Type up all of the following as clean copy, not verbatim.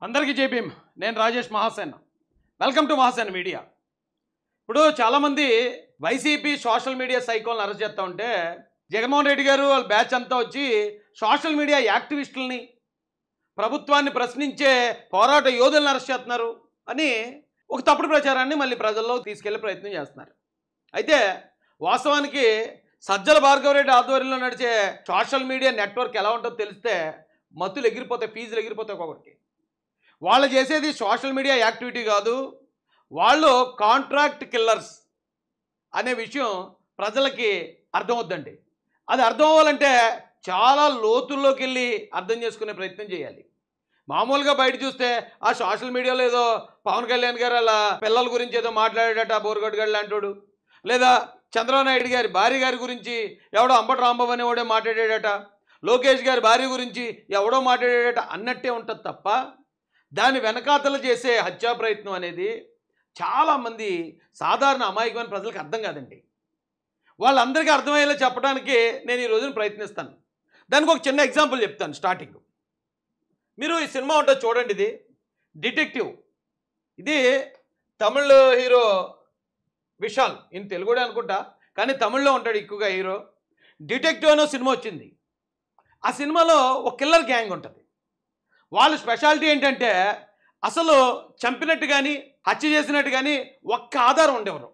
అందరికీ జై భీమ్. నేను Rajesh Mahasen. Welcome to Mahasen media. ఇప్పుడు చాలామంది వైసీపీ సోషల్ మీడియా సైకోలను అరెస్ట్ చేస్తూ ఉంటే జగన్మోహన్ రెడ్డి గారు వాళ్ళ బ్యాచ్ అంతా వచ్చి సోషల్ మీడియా యాక్టివిస్టులని, ప్రభుత్వాన్ని ప్రశ్నించే పోరాట యోధులను అరెస్ట్ చేస్తున్నారు అని ఒక తప్పుడు ప్రచారాన్ని మళ్ళీ ప్రజల్లో తీసుకెళ్లే ప్రయత్నం చేస్తున్నారు. అయితే వాస్తవానికి సజ్జల భార్గవరెడ్డి ఆధ్వర్యంలో నడిచే సోషల్ మీడియా నెట్వర్క్ ఎలా ఉంటుందో తెలిస్తే మత్తులు ఎగిరిపోతాయి, ఫీజులు ఎగిరిపోతాయి. ఒకరికి వాళ్ళు చేసేది సోషల్ మీడియా యాక్టివిటీ కాదు, వాళ్ళు కాంట్రాక్ట్ కిల్లర్స్ అనే విషయం ప్రజలకి అర్థమవుద్దండి. అది అర్థం అవ్వాలంటే చాలా లోతుల్లోకి వెళ్ళి అర్థం చేసుకునే ప్రయత్నం చేయాలి. మామూలుగా బయట చూస్తే ఆ సోషల్ మీడియాలో ఏదో పవన్ కళ్యాణ్ గారు అలా పిల్లల గురించి ఏదో మాట్లాడాడట బోరుగడ్డ గడ్డ అంటాడు, లేదా చంద్రబాబు నాయుడు గారి భార్య గారి గురించి ఎవడో అంబటి రాంబాబు అనేవాడే మాట్లాడాడట, లోకేష్ గారి భార్య గురించి ఎవడో మాట్లాడాడట అన్నట్టే ఉంటుంది తప్ప దాని వెనకాతలు చేసే హత్యా ప్రయత్నం అనేది చాలామంది సాధారణ అమాయకమైన ప్రజలకు అర్థం కాదండి. వాళ్ళందరికీ అర్థమయ్యేలా చెప్పడానికి నేను ఈ రోజున ప్రయత్నిస్తాను. దానికి ఒక చిన్న ఎగ్జాంపుల్ చెప్తాను. స్టార్టింగ్ మీరు ఈ సినిమా ఉంటుంది చూడండి, ఇది డిటెక్టివ్. ఇది తమిళ హీరో విశాల్, ఈయన తెలుగుడే అనుకుంటా, కానీ తమిళ్లో ఉంటాడు ఎక్కువగా హీరో. డిటెక్టివ్ అనే సినిమా వచ్చింది. ఆ సినిమాలో ఒక కిల్లర్ గ్యాంగ్ ఉంటుంది. వాళ్ళ స్పెషాలిటీ ఏంటంటే అసలు చంపినట్టు కానీ హత్య చేసినట్టు కానీ ఒక్క ఆధారం ఉండేవారు.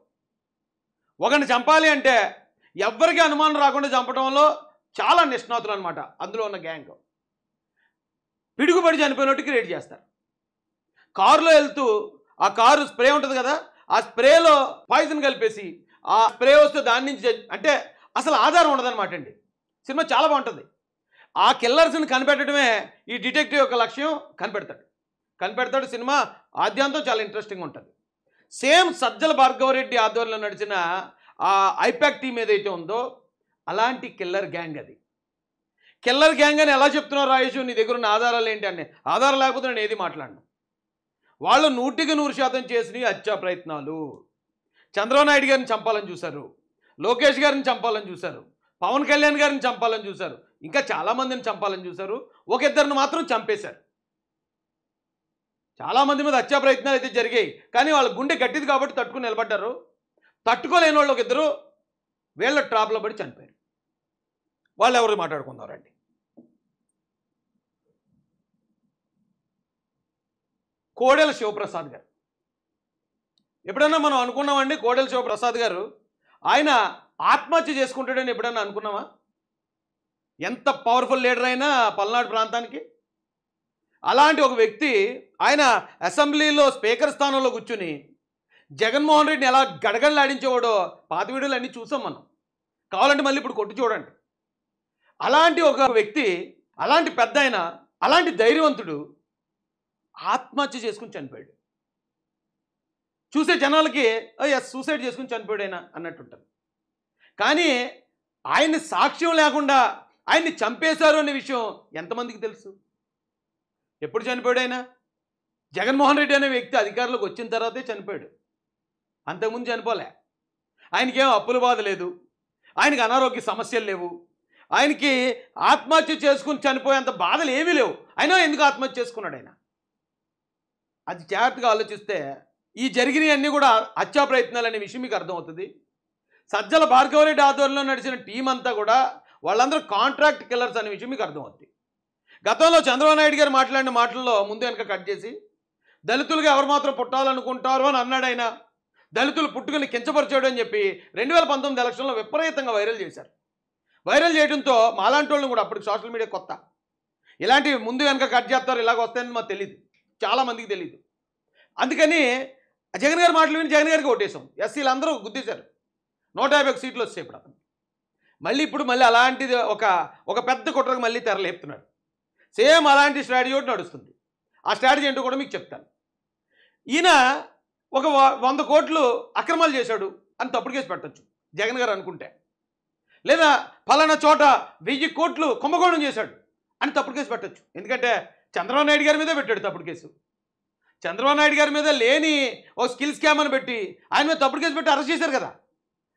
ఒకరిని చంపాలి అంటే ఎవ్వరికీ అనుమానం రాకుండా చంపడంలో చాలా నిష్ణాతులు అనమాట. అందులో ఉన్న గ్యాంగ్ పిడుగుపడి చనిపోయినట్టు క్రియేట్ చేస్తారు. కారులో వెళ్తూ ఆ కారు స్ప్రే ఉంటుంది కదా, ఆ స్ప్రేలో పాయిజన్ కలిపేసి ఆ స్ప్రే వస్తే దాని నుంచి అంటే అసలు ఆధారం ఉండదన్నమాట అండి. సినిమా చాలా బాగుంటుంది. ఆ కిల్లర్స్ని కనిపెట్టడమే ఈ డిటెక్టివ్ యొక్క లక్ష్యం. కనిపెడతాడు. సినిమా ఆద్యాంతం చాలా ఇంట్రెస్టింగ్ ఉంటుంది. సేమ్ సజ్జల భార్గవరెడ్డి ఆధ్వర్యంలో నడిచిన ఆ ఐపాక్ టీం ఏదైతే ఉందో అలాంటి కిల్లర్ గ్యాంగ్ అది. కిల్లర్ గ్యాంగ్ అని ఎలా చెప్తున్నారు రాయేష్, నీ దగ్గర ఉన్న ఆధారాలు ఏంటి అని? ఆధారం లేకపోతే నేను ఏది మాట్లాడను. వాళ్ళు 100% చేసిన హత్యా ప్రయత్నాలు. చంద్రబాబు నాయుడు గారిని చంపాలని చూశారు, లోకేష్ గారిని చంపాలని చూశారు, పవన్ కళ్యాణ్ గారిని చంపాలని చూశారు, ఇంకా చాలామందిని చంపాలని చూశారు. ఒక ఇద్దరిని మాత్రం చంపేశారు. చాలామంది మీద హత్యా ప్రయత్నాలు అయితే జరిగాయి, కానీ వాళ్ళ గుండె గట్టిది కాబట్టి తట్టుకుని నిలబడ్డారు. తట్టుకోలేని వాళ్ళు ఒక ఇద్దరు వీళ్ళ ట్రాప్లో పడి చనిపోయారు. వాళ్ళు ఎవరు మాట్లాడుకున్నారండి? కోడెల శివప్రసాద్ గారు. ఎప్పుడన్నా మనం అనుకున్నామండి కోడెల శివప్రసాద్ గారు ఆయన ఆత్మహత్య చేసుకుంటాడని ఎప్పుడన్నా అనుకున్నామా? ఎంత పవర్ఫుల్ లీడర్ అయినా పల్నాడు ప్రాంతానికి. అలాంటి ఒక వ్యక్తి ఆయన అసెంబ్లీలో స్పీకర్ స్థానంలో కూర్చుని జగన్మోహన్ రెడ్డిని ఎలా గడగడలాడించేవాడో పాత వీడియోలు అన్నీ చూసాం మనం. కావాలంటే మళ్ళీ ఇప్పుడు కొట్టి చూడండి. అలాంటి ఒక వ్యక్తి, అలాంటి పెద్ద ఆయన, అలాంటి ధైర్యవంతుడు ఆత్మహత్య చేసుకుని చనిపోయాడు. చూసే జనాలకి సూసైడ్ చేసుకుని చనిపోయాడు ఆయన అన్నట్టుంటుంది. కానీ ఆయన్ని సాక్ష్యం లేకుండా ఆయన్ని చంపేశారు అనే విషయం ఎంతమందికి తెలుసు? ఎప్పుడు చనిపోయాడు ఆయన? జగన్మోహన్ రెడ్డి అనే వ్యక్తి అధికారంలోకి వచ్చిన తర్వాతే చనిపోయాడు. అంతకుముందు చనిపోలే. ఆయనకేం అప్పుల బాధ లేదు, ఆయనకి అనారోగ్య సమస్యలు లేవు, ఆయనకి ఆత్మహత్య చేసుకుని చనిపోయేంత బాధలు ఏమీ లేవు. అయినా ఎందుకు ఆత్మహత్య చేసుకున్నాడు ఆయన? అది జాగ్రత్తగా ఆలోచిస్తే ఈ జరిగినవన్నీ కూడా హత్యా ప్రయత్నాలు అనే విషయం మీకు అర్థమవుతుంది. సజ్జల భార్గవరెడ్డి ఆధ్వర్యంలో నడిచిన టీం అంతా కూడా వాళ్ళందరూ కాంట్రాక్ట్ కిల్లర్స్ అనే విషయం మీకు అర్థమవుతుంది. గతంలో చంద్రబాబు నాయుడు గారు మాట్లాడిన మాటల్లో ముందు వెనక కట్ చేసి దళితులుగా ఎవరు మాత్రం పుట్టాలనుకుంటారు అని అన్నాడు ఆయన. దళితులు పుట్టుకుని కించపరిచాడు అని చెప్పి 2019 ఎలక్షన్లో విపరీతంగా వైరల్ చేశారు. వైరల్ చేయడంతో మాలాంటి వాళ్ళని కూడా, అప్పటికి సోషల్ మీడియా కొత్త, ఇలాంటివి ముందు వెనక కట్ చేస్తారు ఇలాగ వస్తాయని మాకు తెలియదు, చాలామందికి తెలియదు. అందుకని జగన్ గారి మాటలు విని జగన్ గారికి ఓటేసాం. ఎస్సీలు అందరూ గుద్దేశారు. 151 సీట్లు వచ్చాయి ఇప్పుడు అతను. ఇప్పుడు అలాంటిది ఒక పెద్ద కుట్రకు మళ్ళీ తెరలేపుతున్నాడు. సేమ్ అలాంటి స్ట్రాటజీ ఒకటి నడుస్తుంది. ఆ స్ట్రాటజీ ఏంటో కూడా మీకు చెప్తాను. ఈయన ఒక 100 కోట్లు అక్రమాలు చేశాడు అని తప్పుడు కేసు పెట్టచ్చు జగన్ గారు అనుకుంటే, లేదా ఫలానా చోట 1000 కోట్లు కుంభకోణం చేశాడు అని తప్పుడు కేసు పెట్టచ్చు. ఎందుకంటే చంద్రబాబు నాయుడు గారి మీదే పెట్టాడు తప్పుడు కేసు. చంద్రబాబు నాయుడు గారి మీద లేని ఓ స్కిల్ స్కామ్ అని పెట్టి ఆయన మీద తప్పుడు కేసు పెట్టి అరెస్ట్ చేశారు కదా,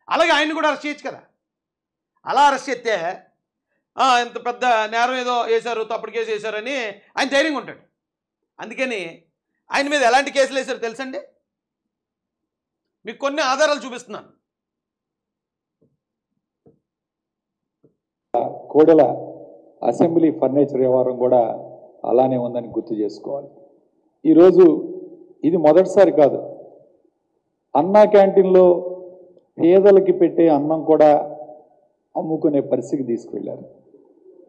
అలాగే ఆయన్ని కూడా అరెస్ట్ చేయొచ్చు కదా. అలా అరెస్ట్ చేస్తే ఇంత పెద్ద నేరం ఏదో వేశారు, తప్పుడు కేసు వేశారని ఆయన ధైర్యంగా ఉంటాడు. అందుకని ఆయన మీద ఎలాంటి కేసులు వేశారు తెలుసండి? మీకు కొన్ని ఆధారాలు చూపిస్తున్నాను. కోడెల అసెంబ్లీ ఫర్నిచర్ వ్యవహారం కూడా అలానే ఉందని గుర్తు చేసుకోవాలి. ఈరోజు ఇది మొదటిసారి కాదు. అన్నా క్యాంటీన్లో పేదలకి పెట్టే అన్నం కూడా అమ్ముకునే పరిస్థితికి తీసుకువెళ్ళారు.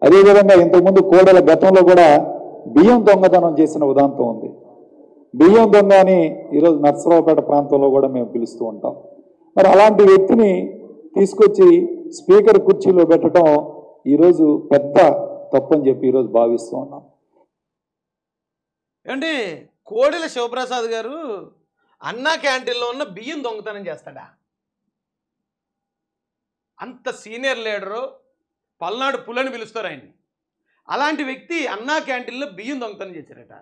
అదేవిధంగా ఇంతకుముందు కోడెల గతంలో కూడా బియ్యం దొంగతనం చేసిన ఉదాంతం ఉంది. బియ్యం దొంగ అని ఈరోజు నర్సరావుపేట ప్రాంతంలో కూడా మేము పిలుస్తూ ఉంటాం. మరి అలాంటి వ్యక్తిని తీసుకొచ్చి స్పీకర్ కుర్చీలో పెట్టడం ఈరోజు పెద్ద తప్పని చెప్పి ఈరోజు భావిస్తూ ఉన్నాం. ఏమండి, కోడెల శివప్రసాద్ గారు అన్నా క్యాంటీన్లో ఉన్న బియ్యం దొంగతనం చేస్తాడా? అంత సీనియర్ లీడరు, పల్నాడు పులని పిలుస్తారు ఆయన్ని. అలాంటి వ్యక్తి అన్నా క్యాంటీన్లో బియ్యం దొంగతనం చేశారట.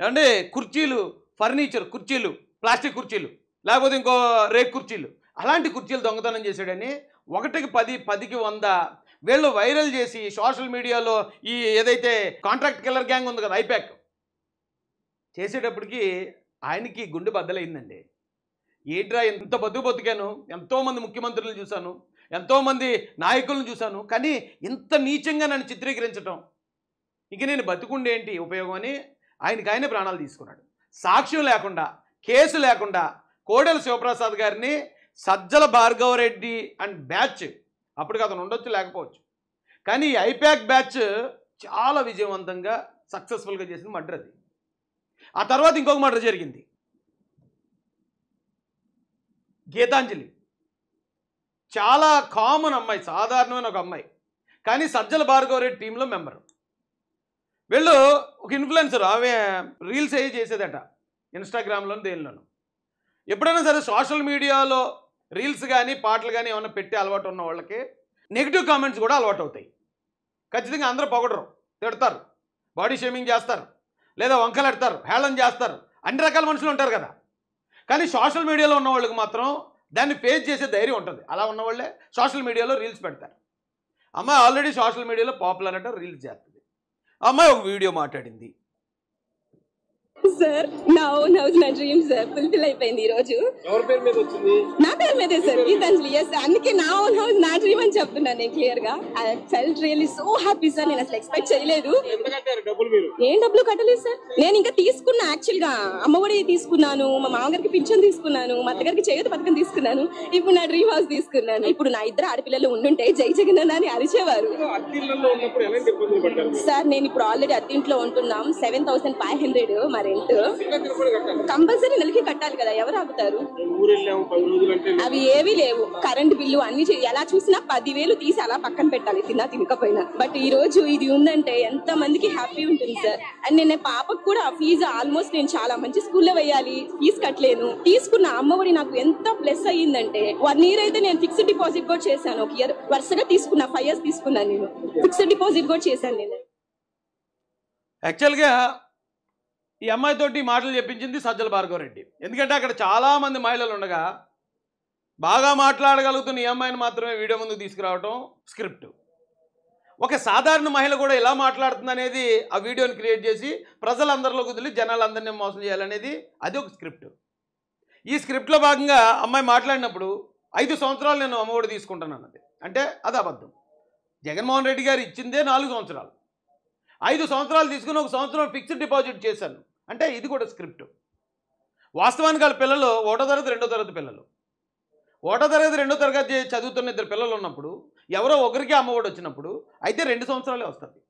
ఏమంటే కుర్చీలు, ఫర్నిచర్ కుర్చీలు, ప్లాస్టిక్ కుర్చీలు, లేకపోతే ఇంకో రేక్ కుర్చీలు, అలాంటి కుర్చీలు దొంగతనం చేశాడని 1కి 10, 10కి 100 వీళ్ళు వైరల్ చేసి సోషల్ మీడియాలో ఈ ఏదైతే కాంట్రాక్ట్ కిల్లర్ గ్యాంగ్ ఉంది కదా, ఐపాక్ చేసేటప్పటికి ఆయనకి గుండె బద్దలైందండి. ఏంట్రా ఎంత బతుకాను, ఎంతోమంది ముఖ్యమంత్రులను చూశాను, ఎంతోమంది నాయకులను చూశాను, కానీ ఇంత నీచంగా నన్ను చిత్రీకరించడం, ఇక నేను బతుకుండేంటి ఉపయోగం అని ఆయనకి ప్రాణాలు తీసుకున్నాడు. సాక్ష్యం లేకుండా, కేసు లేకుండా కోడెల శివప్రసాద్ గారిని సజ్జల భార్గవరెడ్డి అండ్ బ్యాచ్, అప్పటికి అతను ఉండొచ్చు లేకపోవచ్చు, కానీ ఈ ఐపాక్ బ్యాచ్ చాలా విజయవంతంగా సక్సెస్ఫుల్గా చేసిన మర్డర్ అది. ఆ తర్వాత ఇంకొక మర్డర్ జరిగింది, గీతాంజలి. చాలా కామన్ అమ్మాయి, సాధారణమైన ఒక అమ్మాయి, కానీ సజ్జల భార్గవరెడ్డి టీంలో మెంబరు. వీళ్ళు ఒక ఇన్ఫ్లుయెన్సర్, ఆమె రీల్స్ అయ్యి చేసేదట ఇన్స్టాగ్రామ్లోను దేనిలోను. ఎప్పుడైనా సరే సోషల్ మీడియాలో రీల్స్ కానీ పాటలు కానీ ఏమైనా పెట్టే అలవాటు ఉన్న వాళ్ళకి నెగిటివ్ కామెంట్స్ కూడా అలవాటు అవుతాయి. ఖచ్చితంగా అందరూ పొగడరు, తిడతారు, బాడీ షేమింగ్ చేస్తారు, లేదా వంకలెడతారు, హేళన చేస్తారు, అన్ని రకాల మనుషులు ఉంటారు కదా. కానీ సోషల్ మీడియాలో ఉన్న వాళ్ళకి మాత్రం దాన్ని ఫేస్ చేసే ధైర్యం ఉంటుంది. అలా ఉన్నవాళ్ళే సోషల్ మీడియాలో రీల్స్ పెడతారు. అమ్మాయి ఆల్రెడీ సోషల్ మీడియాలో పాపులర్ అంటే రీల్స్ చేస్తుంది. అమ్మాయి ఒక వీడియో మాట్లాడింది. సార్ నా ఓన్ హౌస్, నా డ్రీమ్ సార్ ఫుల్ఫిల్ అయిపోయింది ఈ రోజు. ఎవరి పేరు మీద వచ్చింది? నా పేరు మీదే సార్, గీతాంజలి. ఎస్, అందుకే నా ఓన్ హౌస్, నా డ్రీమ్ అని చెప్తున్నాను నేను క్లియర్ గా. I felt really so happy sir. నేను అసలు ఎక్స్పెక్ట్ చేయలేదు. ఎంత కట్టారు డబ్బులు మీరు? ఏం డబ్బులు కట్టలేదు సార్. నేను ఇంకా తీసుకున్నా, యాక్చువల్ గా అమ్మఒడి తీసుకున్నాను, మా మామగారికి పింఛన్ తీసుకున్నాను, మా అత్తగారికి చేయూత పథకం తీసుకున్నాను, ఇప్పుడు నా డ్రీమ్ హౌస్ తీసుకున్నాను. ఇప్పుడు నా 2 ఆడపిల్లలు ఉండుంటే జై జగన్ అని అరిచేవారు. అత్తిళ్ళలో ఉన్నప్పుడు ఎలాంటి ఇబ్బందులు పడ్డారు సార్? నేను ఇప్పుడు ఆల్రెడీ అత్తింట్లో ఉంటున్నాం. 7,500 మా రెంట్ కంపల్సరీ నెలకి కట్టాలి కదా, ఎవరు ఆగుతారు? అవి ఏవి లేవు. కరెంట్ బిల్లు అన్ని ఎలా చూసినా 10,000 తీసి అలా పక్కన పెట్టాలి, తినకపోయినా. బట్ ఈ రోజు ఇది ఉందంటే ఎంత మందికి హ్యాపీ ఉంటుంది సార్. అండ్ నేను పాపకు కూడా ఫీజు ఆల్మోస్ట్ నేను చాలా మంచి స్కూల్లో వేయాలి, ఫీజు కట్టలేను. తీసుకున్న అమ్మఒడి నాకు ఎంత ప్లస్ అయ్యిందంటే 1 year అయితే నేను ఫిక్స్డ్ డిపాజిట్ కూడా చేశాను. 1 year వరుసగా తీసుకున్నా, 5 years తీసుకున్నాను. నేను ఫిక్స్డ్ డిపాజిట్ కూడా చేశాను. నేను యాక్చువల్గా ఈ అమ్మాయితోటి మాటలు చెప్పించింది సజ్జల భార్గవరెడ్డి. ఎందుకంటే అక్కడ చాలామంది మహిళలు ఉండగా బాగా మాట్లాడగలుగుతున్న ఈ అమ్మాయిని మాత్రమే వీడియో ముందుకు తీసుకురావడం స్క్రిప్ట్. ఒక సాధారణ మహిళ కూడా ఇలా మాట్లాడుతుంది అనేది ఆ వీడియోని క్రియేట్ చేసి ప్రజలందరిలో కుదిలి జనాలందరినీ మోసం చేయాలనేది అది ఒక స్క్రిప్ట్. ఈ స్క్రిప్ట్లో భాగంగా అమ్మాయి మాట్లాడినప్పుడు 5 సంవత్సరాలు నేను అమ్మఒడి తీసుకుంటాను అన్నది. అంటే అది అబద్ధం. జగన్మోహన్ రెడ్డి గారు ఇచ్చిందే 4 సంవత్సరాలు. 5 సంవత్సరాలు తీసుకుని 1 సంవత్సరం ఫిక్స్డ్ డిపాజిట్ చేశాను అంటే ఇది కూడా స్క్రిప్ట్. వాస్తవానికి వాళ్ళ పిల్లలు 1వ తరగతి 2వ తరగతి పిల్లలు. 1వ తరగతి 2వ తరగతి చదువుతున్న 2 పిల్లలు ఉన్నప్పుడు ఎవరో ఒకరికి అమ్మఒడి వచ్చినప్పుడు అయితే 2 సంవత్సరాలే వస్తుంది.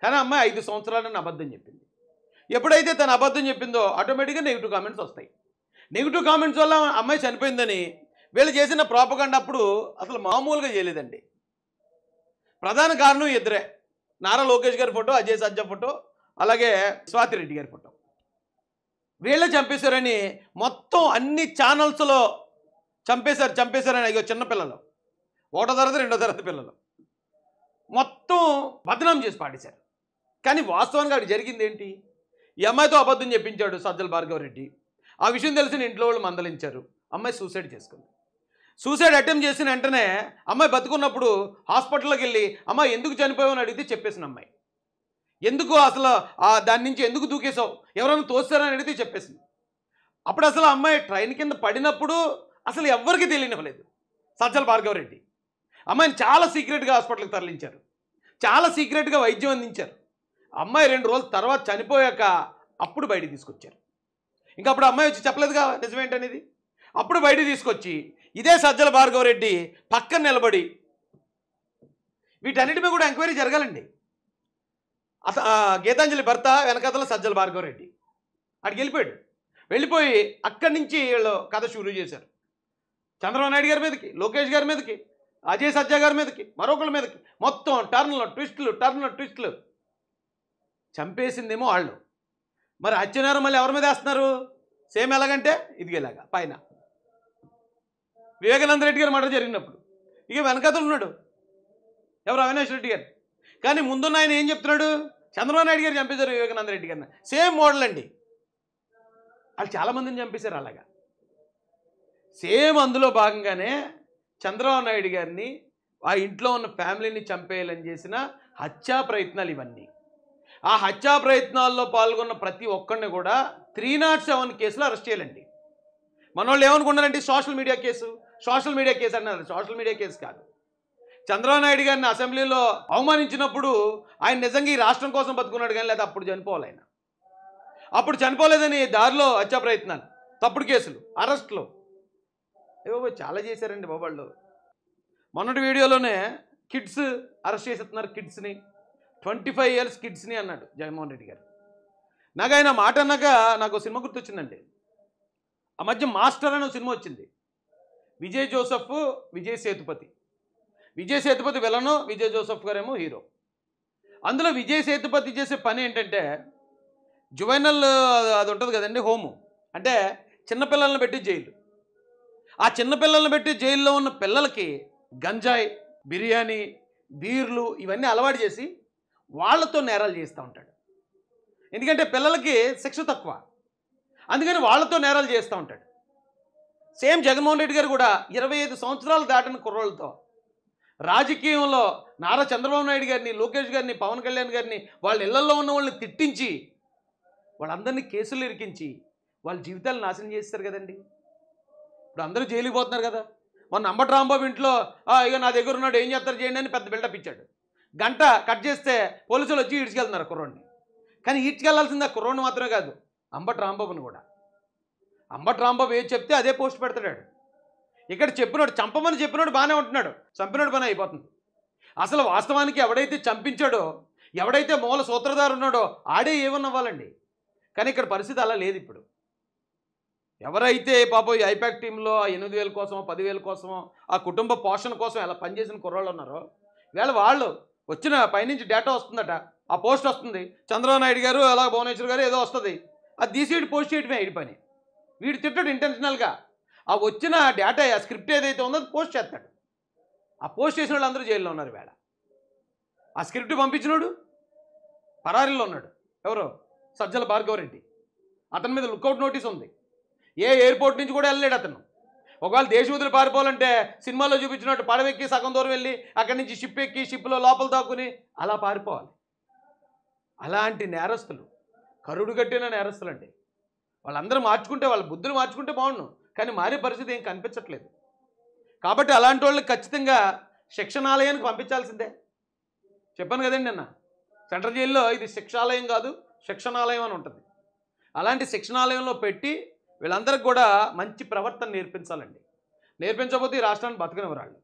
కానీ అమ్మాయి 5 సంవత్సరాలని అబద్ధం చెప్పింది. ఎప్పుడైతే తను అబద్ధం చెప్పిందో ఆటోమేటిక్గా నెగిటివ్ కామెంట్స్ వస్తాయి. నెగిటివ్ కామెంట్స్ వల్ల అమ్మాయి చనిపోయిందని వీళ్ళు చేసిన ప్రాపగండా అప్పుడు అసలు మామూలుగా చేయలేదండి. ప్రధాన కారణం ఇద్దరే, నారా లోకేష్ గారి ఫోటో, అజయ్ సజ్జా ఫోటో, అలాగే స్వాతిరెడ్డి గారి ఫోటో. వీళ్ళే చంపేశారని మొత్తం అన్ని ఛానల్స్లో చంపేశారని అయ్యో చిన్నపిల్లలు, 1వ తరగతి 2వ తరగతి పిల్లలు మొత్తం బదనాం చేసి పాడేశారు. కానీ వాస్తవానికి అక్కడ జరిగింది ఏంటి? ఈ అమ్మాయితో అబద్ధం చెప్పించాడు సజ్జల భార్గవరెడ్డి. ఆ విషయం తెలిసిన ఇంట్లో వాళ్ళు మందలించారు. అమ్మాయి సూసైడ్ చేసుకుంది. సూసైడ్ అటెంప్ట్ చేసిన వెంటనే అమ్మాయి బతుకున్నప్పుడు హాస్పిటల్లోకి వెళ్ళి అమ్మాయి ఎందుకు చనిపోయావని అడిగితే చెప్పేసిన అమ్మాయి. ఎందుకు అసలు దాని నుంచి ఎందుకు దూకేసావు, ఎవరైనా తోస్తారని అడిగితే చెప్పేసింది. అప్పుడు అసలు అమ్మాయి ట్రైన్ కింద పడినప్పుడు అసలు ఎవ్వరికి తెలియనివ్వలేదు సజ్జల భార్గవరెడ్డి. అమ్మాయిని చాలా సీక్రెట్గా హాస్పిటల్కి తరలించారు, చాలా సీక్రెట్గా వైద్యం అందించారు. అమ్మాయి 2 రోజుల తర్వాత చనిపోయాక అప్పుడు బయటికి తీసుకొచ్చారు. ఇంకా అప్పుడు అమ్మాయి వచ్చి చెప్పలేదుగా నిజమేంటనేది. అప్పుడు బయటికి తీసుకొచ్చి ఇదే సజ్జల భార్గవరెడ్డి పక్కన నిలబడి వీటన్నిటిపై కూడా ఎంక్వైరీ జరగాలండి. గీతాంజలి భర్త వెనకథలో సజ్జల భార్గవరెడ్డి అక్కడికి వెళ్ళిపోయి అక్కడి నుంచి వీళ్ళు కథ షురూ చేశారు. చంద్రబాబు నాయుడు గారి మీదకి, లోకేష్ గారి మీదకి, అజయ్ సజ్జా గారి మీదకి, మరొకరి మీదకి మొత్తం టర్న్లు ట్విస్టులు. చంపేసిందేమో వాళ్ళు, మరి హత్యనేరం మళ్ళీ ఎవరి మీద వేస్తున్నారు? సేమ్ ఎలాగంటే ఇదిగేలాగా పైన వివేకానంద రెడ్డి గారు మర్డర్ జరిగినప్పుడు ఇక వెనకథలు ఉన్నాడు ఎవరు, అవినాష్ రెడ్డి గారు. కానీ ముందున్న ఆయన ఏం చెప్తున్నాడు? చంద్రబాబు నాయుడు గారు చంపేశారు వివేకానంద రెడ్డి గారిని. సేమ్ మోడల్ అండి. వాళ్ళు చాలామందిని చంపేశారు అలాగా. సేమ్ అందులో భాగంగానే చంద్రబాబు నాయుడు గారిని ఆ ఇంట్లో ఉన్న ఫ్యామిలీని చంపేయాలని చేసిన హత్యా ప్రయత్నాలు ఇవన్నీ. ఆ హత్యా ప్రయత్నాల్లో పాల్గొన్న ప్రతి ఒక్కరిని కూడా 307 కేసులో అరెస్ట్ చేయాలండి. మన వాళ్ళు ఏమనుకున్నారంటే సోషల్ మీడియా కేసు అన్నారు. సోషల్ మీడియా కేసు కాదు. చంద్రబాబు నాయుడు గారిని అసెంబ్లీలో అవమానించినప్పుడు ఆయన నిజంగా ఈ రాష్ట్రం కోసం బతుకున్నాడు కానీ లేదా అప్పుడు చనిపోవాలి ఆయన. అప్పుడు చనిపోలేదని దారిలో హత్యా ప్రయత్నాలు, తప్పుడు కేసులు, అరెస్టులు ఏవో చాలా చేశారండి బాబాళ్ళు. మొన్నటి వీడియోలోనే కిడ్స్ అరెస్ట్ చేసేస్తున్నారు, కిడ్స్ని 25 years కిడ్స్ని అన్నాడు జగన్మోహన్ రెడ్డి గారు. నాకు ఆయన మాట అన్నాక నాకు సినిమా గుర్తొచ్చిందండి. ఆ మధ్య మాస్టర్ అనే సినిమా వచ్చింది. Vijay Joseph, Vijay Sethupathi villain, Vijay Joseph గారేమో హీరో. అందులో విజయ్ సేతుపతి చేసే పని ఏంటంటే జువైనల్ అది ఉంటుంది కదండి, హోము అంటే చిన్నపిల్లలను పెట్టి జైలు. ఆ చిన్నపిల్లలను పెట్టి జైల్లో ఉన్న పిల్లలకి గంజాయి, బిర్యానీ, బీర్లు ఇవన్నీ అలవాటు చేసి వాళ్ళతో నేరాలు చేస్తూ ఉంటాడు. ఎందుకంటే పిల్లలకి శిక్ష తక్కువ, అందుకని వాళ్ళతో నేరాలు చేస్తూ ఉంటాడు. సేమ్ జగన్మోహన్ రెడ్డి గారు కూడా 25 సంవత్సరాలు దాటిన కుర్రోళ్ళతో రాజకీయంలో నారా చంద్రబాబు నాయుడు గారిని, లోకేష్ గారిని, పవన్ కళ్యాణ్ గారిని వాళ్ళ ఇళ్లలో ఉన్న వాళ్ళని తిట్టించి వాళ్ళందరినీ కేసులు ఇరికించి వాళ్ళ జీవితాలు నాశనం చేస్తారు కదండి. ఇప్పుడు అందరూ జైలుకి పోతున్నారు కదా. మొన్న అంబటి రాంబాబు ఇంట్లో ఇక నా దగ్గర ఉన్నాడు ఏం చేస్తారు చేయండి అని పెద్ద బిల్డప్ ఇచ్చాడు. గంట కట్ చేస్తే పోలీసులు వచ్చి ఈడ్చుకెళ్తున్నారు కుర్రోడిని. కానీ ఈడ్చుకెళ్లాల్సింది ఆ కుర్రోడిని మాత్రమే కాదు, అంబటి రాంబాబుని కూడా. అంబటి రాంబాబు ఏది చెప్తే అదే పోస్ట్ పెడతాడు. ఇక్కడ చెప్పినోడు, చంపమని చెప్పినోడు బాగానే ఉంటున్నాడు, చంపినోడు పని అయిపోతుంది. అసలు వాస్తవానికి ఎవడైతే చంపించాడో, ఎవడైతే మూల సూత్రధారు ఉన్నాడో ఆడే ఏమన్నవ్వాలండి. కానీ ఇక్కడ పరిస్థితి అలా లేదు. ఇప్పుడు ఎవరైతే పాపం ఈ ఐపాక్ టీంలో ఆ 8,000 కోసమో 10,000 కోసమో ఆ కుటుంబ పోషణ కోసం ఎలా పనిచేసిన కుర్రాళ్ళు ఉన్నారో, వేళ వాళ్ళు వచ్చిన పైనుంచి డేటా వస్తుందట, ఆ పోస్ట్ వస్తుంది, చంద్రబాబు నాయుడు గారు అలా భువనేశ్వర్ గారు ఏదో వస్తుంది, అది తీసి పోస్ట్ చేయడమే ఐడి పని. వీడు తిట్టాడు ఇంటెన్షనల్గా. ఆ వచ్చిన డేటా, ఆ స్క్రిప్ట్ ఏదైతే ఉందో అది పోస్ట్ చేస్తాడు. ఆ పోస్ట్ చేసిన వాళ్ళు అందరూ జైల్లో ఉన్నారు వేళ. ఆ స్క్రిప్ట్ పంపించినోడు పరారీలో ఉన్నాడు. ఎవరో సజ్జల భార్గవరెడ్డి. అతని మీద లుకౌట్ నోటీస్ ఉంది. ఏ ఎయిర్పోర్ట్ నుంచి కూడా వెళ్ళలేడు అతను. ఒకవేళ దేశం వదిలి పారిపోవాలంటే సినిమాలో చూపించినట్టు పడవెక్కి సగం దూరం వెళ్ళి అక్కడి నుంచి షిప్ ఎక్కి షిప్లో లోపల దాక్కుని అలా పారిపోవాలి. అలాంటి నేరస్తులు, కరుడు కట్టిన నేరస్తులు అండి. వాళ్ళందరూ మార్చుకుంటే, వాళ్ళ బుద్ధులు మార్చుకుంటే బాగుండు, కానీ మారే పరిస్థితి ఏం కనిపించట్లేదు. కాబట్టి అలాంటి వాళ్ళకి ఖచ్చితంగా శిక్షణాలయానికి పంపించాల్సిందే. చెప్పాను కదండి నిన్న, సెంట్రల్ జైల్లో ఇది శిక్షాలయం కాదు శిక్షణాలయం అని ఉంటుంది. అలాంటి శిక్షణాలయంలో పెట్టి వీళ్ళందరికీ కూడా మంచి ప్రవర్తన నేర్పించాలండి. నేర్పించకపోతే ఈ రాష్ట్రాన్ని బతకనివ్వరాళ్ళు.